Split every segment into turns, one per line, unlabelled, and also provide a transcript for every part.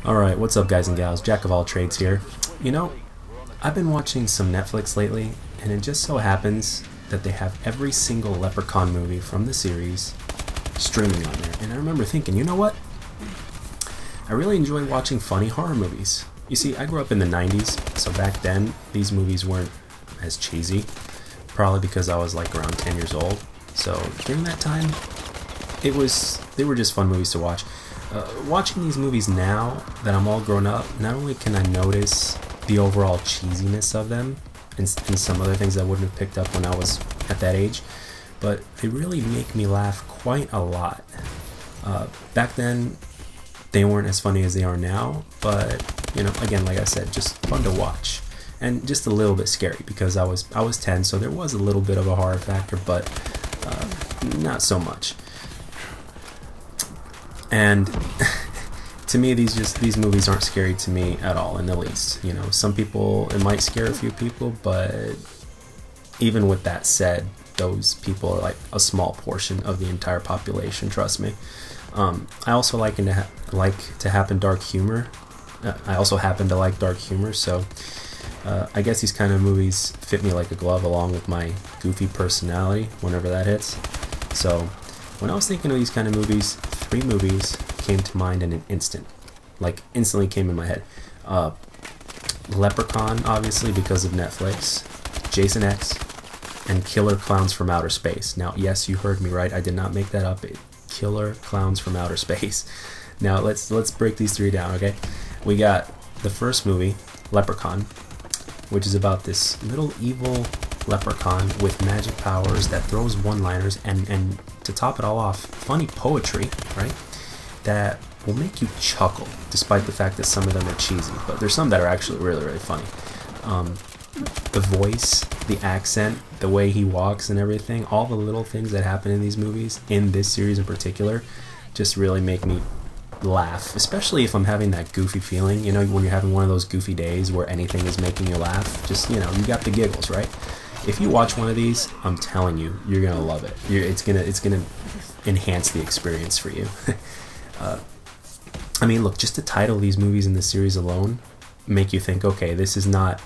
Alright, what's up, guys and gals? Jack of all trades here. You know, I've been watching some Netflix lately, and it just so happens that they have every single Leprechaun movie from the series streaming on there. And I remember thinking, you know what? I really enjoy watching funny horror movies. You see, I grew up in the 90s, so back then, these movies weren't as cheesy. Probably because I was like around 10 years old. So during that time, they were just fun movies to watch. Watching these movies now that I'm all grown up, not only can I notice the overall cheesiness of them and some other things I wouldn't have picked up when I was at that age, but they really make me laugh quite a lot. Back then, they weren't as funny as they are now, but you know, again, like I said, just fun to watch and just a little bit scary because I was 10, so there was a little bit of a horror factor, but not so much. And to me, these movies aren't scary to me at all in the least. You know, some people, it might scare a few people, but even with that said, those people are like a small portion of the entire population, trust me. I also like to happen dark humor. I also happen to like dark humor, so I guess these kind of movies fit me like a glove along with my goofy personality whenever that hits. So when I was thinking of these kind of movies, 3 movies came to mind in an instant. Like, instantly came in my head. Leprechaun, obviously, because of Netflix. Jason X. And Killer Clowns from Outer Space. Now, yes, you heard me right. I did not make that up. Killer Clowns from Outer Space. Now, let's break these 3 down, okay? We got the first movie, Leprechaun, which is about this little evil leprechaun with magic powers that throws one-liners and to top it all off, funny poetry, right? That will make you chuckle, despite the fact that some of them are cheesy. But there's some that are actually really, really funny. The voice, the accent, the way he walks and everything, all the little things that happen in these movies, in this series in particular, just really make me laugh, especially if I'm having that goofy feeling, you know, when you're having one of those goofy days where anything is making you laugh, just, you know, you got the giggles, right? If you watch one of these, I'm telling you, you're gonna love it. It's gonna enhance the experience for you. I mean, look, just to title these movies in the series alone make you think, okay, this is not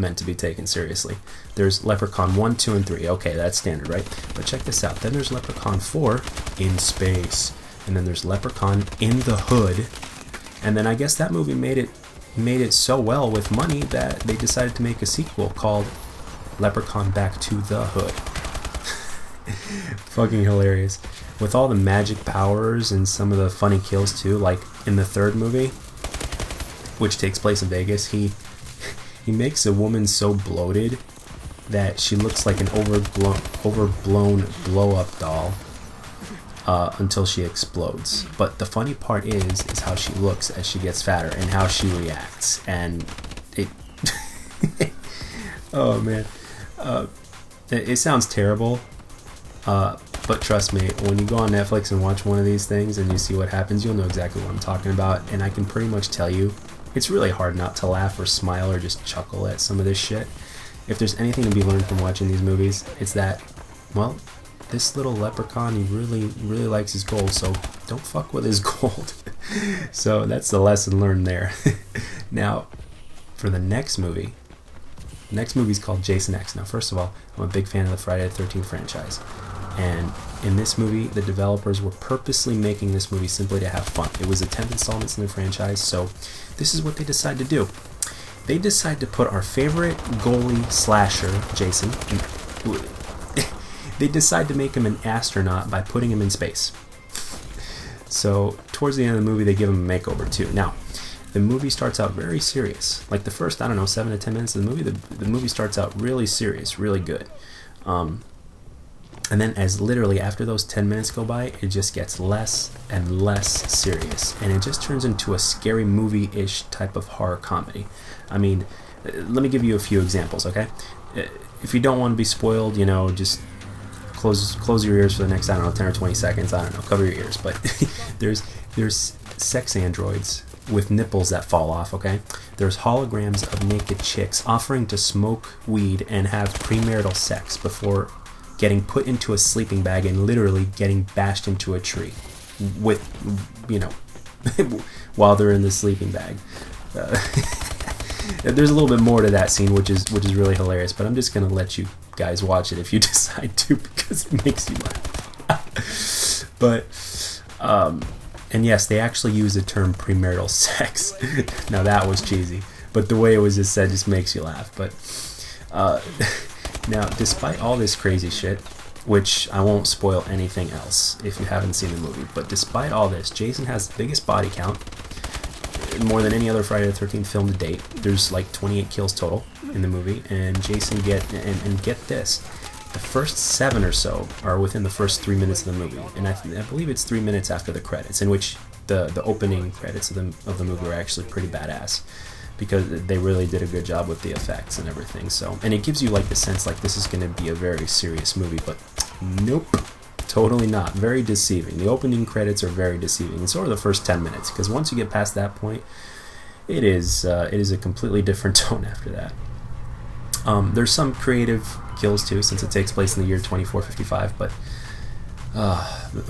meant to be taken seriously. There's Leprechaun 1, 2, and 3. Okay, that's standard, right? But check this out. Then there's Leprechaun 4, In Space. And then there's Leprechaun in the Hood. And then I guess that movie made it so well with money that they decided to make a sequel called Leprechaun Back to the Hood. Fucking hilarious. With all the magic powers and some of the funny kills too, like in the 3rd movie, which takes place in Vegas, he makes a woman so bloated that she looks like an overblown blow-up doll until she explodes. But the funny part is how she looks as she gets fatter and how she reacts. And it... oh, man. It sounds terrible, but trust me, when you go on Netflix and watch one of these things and you see what happens, you'll know exactly what I'm talking about. And I can pretty much tell you, it's really hard not to laugh or smile or just chuckle at some of this shit. If there's anything to be learned from watching these movies, it's that, well, this little leprechaun, he really, really likes his gold, so don't fuck with his gold. So that's the lesson learned there. Now, for the next movie, is called Jason X. Now, first of all, I'm a big fan of the Friday the 13th franchise. And in this movie, the developers were purposely making this movie simply to have fun. It was the 10th installment in the franchise, so this is what they decided to do. They decided to put our favorite goalie slasher, Jason, they decided to make him an astronaut by putting him in space. So, towards the end of the movie, they give him a makeover too. Now, the movie starts out very serious. Like the first, 7 to 10 minutes of the movie, the movie starts out really serious, really good. And then as literally after those 10 minutes go by, it just gets less and less serious. And it just turns into a scary movie-ish type of horror comedy. I mean, let me give you a few examples, okay? If you don't want to be spoiled, you know, just close your ears for the next, 10 or 20 seconds. I don't know, cover your ears. But there's sex androids with nipples that fall off, okay? There's holograms of naked chicks offering to smoke weed and have premarital sex before getting put into a sleeping bag and literally getting bashed into a tree with, you know, while they're in the sleeping bag. There's a little bit more to that scene, which is really hilarious. But I'm just gonna let you guys watch it if you decide to, because it makes you laugh. But and yes, they actually use the term premarital sex. Now that was cheesy, but the way it was just said just makes you laugh. But now, despite all this crazy shit, which I won't spoil anything else if you haven't seen the movie, but despite all this, Jason has the biggest body count, more than any other Friday the 13th film to date. There's like 28 kills total in the movie, and Jason get this, the first 7 or so are within the first 3 minutes of the movie, and I believe it's 3 minutes after the credits, in which the opening credits of the movie are actually pretty badass, because they really did a good job with the effects and everything. So, and it gives you like the sense like this is going to be a very serious movie, but nope, totally not. Very deceiving. The opening credits are very deceiving, and so are the first 10 minutes, because once you get past that point, it is a completely different tone after that. There's some creative kills too, since it takes place in the year 2455, but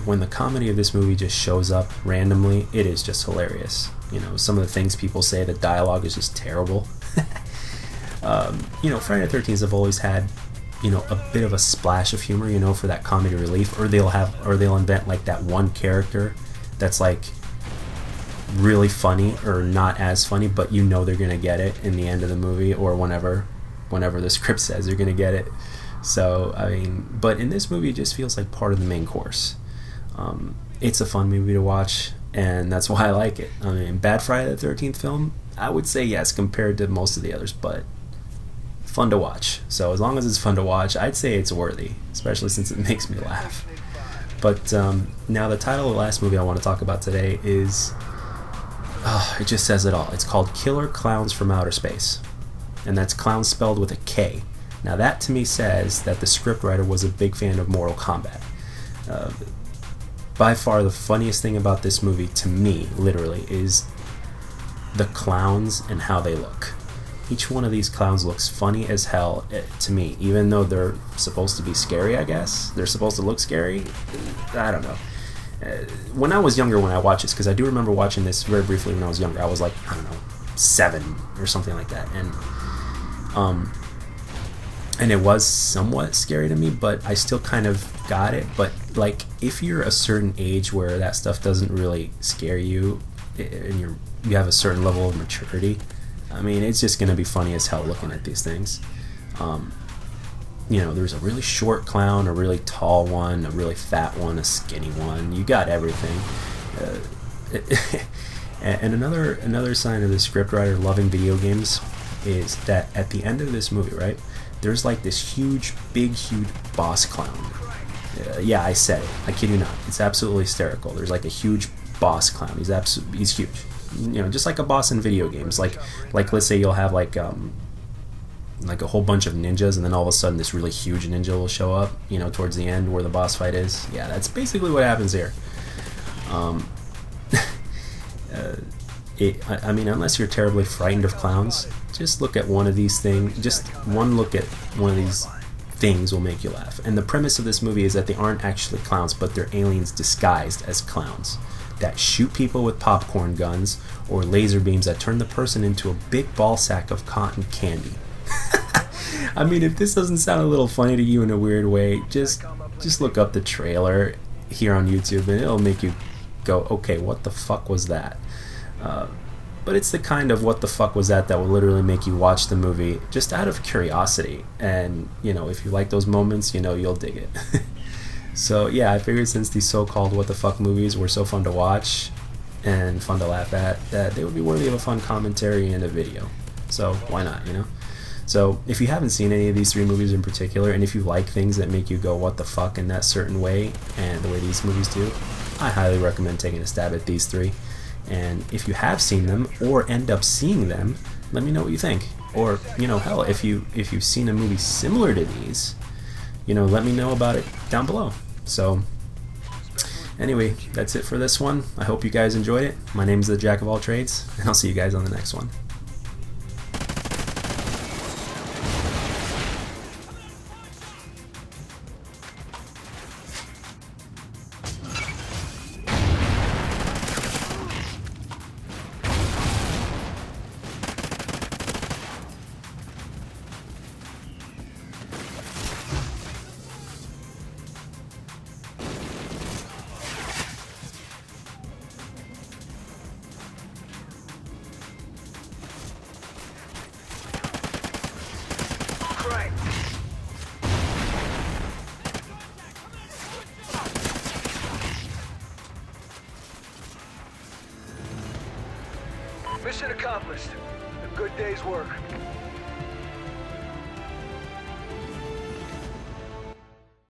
when the comedy of this movie just shows up randomly, it is just hilarious. You know, some of the things people say, the dialogue is just terrible. You know, Friday the 13th have always had, you know, a bit of a splash of humor, you know, for that comedy relief, or they'll invent like that one character that's like really funny or not as funny, but you know they're gonna get it in the end of the movie, or whenever the script says they're gonna get it. So I mean, but in this movie it just feels like part of the main course. It's a fun movie to watch, and that's why I like it. I mean, bad Friday the 13th film, I would say yes compared to most of the others, but fun to watch. So as long as it's fun to watch, I'd say it's worthy, especially since it makes me laugh. But now the title of the last movie I want to talk about today is, it just says it all. It's called Killer Clowns from Outer Space, and that's clowns spelled with a K. Now that to me says that the scriptwriter was a big fan of Mortal Kombat. By far the funniest thing about this movie to me, literally, is the clowns and how they look. Each one of these clowns looks funny as hell to me, even though they're supposed to be scary, I guess. They're supposed to look scary. I don't know. When I was younger, when I watched this, because I do remember watching this very briefly when I was younger, I was like, I don't know, 7 or something like that, and it was somewhat scary to me, but I still kind of got it. But like, if you're a certain age where that stuff doesn't really scare you, and you have a certain level of maturity, I mean, it's just gonna be funny as hell looking at these things. You know, there's a really short clown, a really tall one, a really fat one, a skinny one. You got everything. And another sign of the scriptwriter loving video games is that at the end of this movie, right, there's like this huge boss clown. Yeah, I said it. I kid you not. It's absolutely hysterical. There's like a huge boss clown. He's huge. You know, just like a boss in video games. Like let's say you'll have like a whole bunch of ninjas, and then all of a sudden this really huge ninja will show up, you know, towards the end where the boss fight is. Yeah, that's basically what happens here. I mean, unless you're terribly frightened of clowns, just look at one of these things. Just one look at one of these things will make you laugh. And the premise of this movie is that they aren't actually clowns, but they're aliens disguised as clowns that shoot people with popcorn guns or laser beams that turn the person into a big ball sack of cotton candy. I mean, if this doesn't sound a little funny to you in a weird way, just look up the trailer here on YouTube and it'll make you go, okay, what the fuck was that? But it's the kind of what the fuck was that will literally make you watch the movie just out of curiosity. And, you know, if you like those moments, you know, you'll dig it. So, yeah, I figured since these so-called what the fuck movies were so fun to watch and fun to laugh at, that they would be worthy of a fun commentary and a video. So, why not, you know? So, if you haven't seen any of these 3 movies in particular, and if you like things that make you go, what the fuck, in that certain way, and the way these movies do, I highly recommend taking a stab at these 3. And if you have seen them, or end up seeing them, let me know what you think. Or, you know, hell, if you've seen a movie similar to these, you know, let me know about it down below. So, anyway, that's it for this one. I hope you guys enjoyed it. My name is the Jack of All Trades, and I'll see you guys on the next one.
right. Mission accomplished. A good day's work.